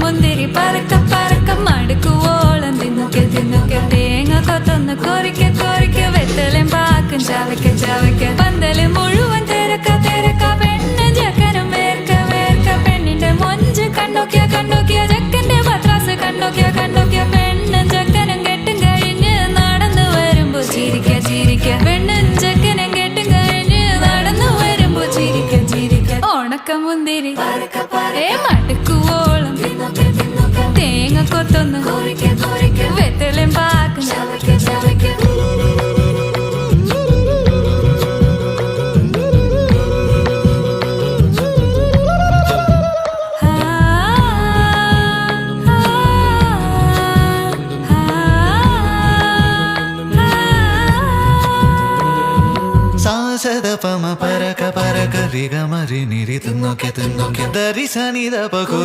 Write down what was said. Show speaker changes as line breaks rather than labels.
മുന്തിരി പറക്ക പറക്ക മടുക്കുവോളം തിന്നുക്കെ തിന്നുക്കെ തേങ്ങ കൊത്തൊന്ന് കൊറിക്ക കൊറിക്ക വെത്തലും പാക്കും ചവയ്ക്ക ചവയ്ക്ക പന്തല് മുഴുവൻ തിരക്ക തിരക്ക പെണ്ണ് ജക്കനും വേർക്ക വേർക്ക പെണ്ണിന്റെ മൊഞ്ച് കണ്ടോക്കിയ കണ്ടോക്കിയ ജക്കന്റെ പത്രാസ് കണ്ടോക്കിയ കണ്ടോക്കിയ പെണ്ണും ജക്കനും കെട്ടും കഴിഞ്ഞ് നടന്നു വരുമ്പോ ചിരിക്ക ചിരിക്ക പെണ്ണും ജക്കനും കെട്ടും കഴിഞ്ഞ് നടന്നു വരുമ്പോ ചിരിക്ക ചിരിക്ക ഉണക്ക മുന്തിരി മടുക്കുവോളം തേങ്ങ കൊത്തൊന്ന് വെത്തലും പാക്കും ചവയ്ക്ക ചവയ്ക്ക
സാസദപമ പരക പരക രിഗമരി നിരി തിന്നൊക്കെ തിന്നൊക്കെ ദരി സനിദ പകു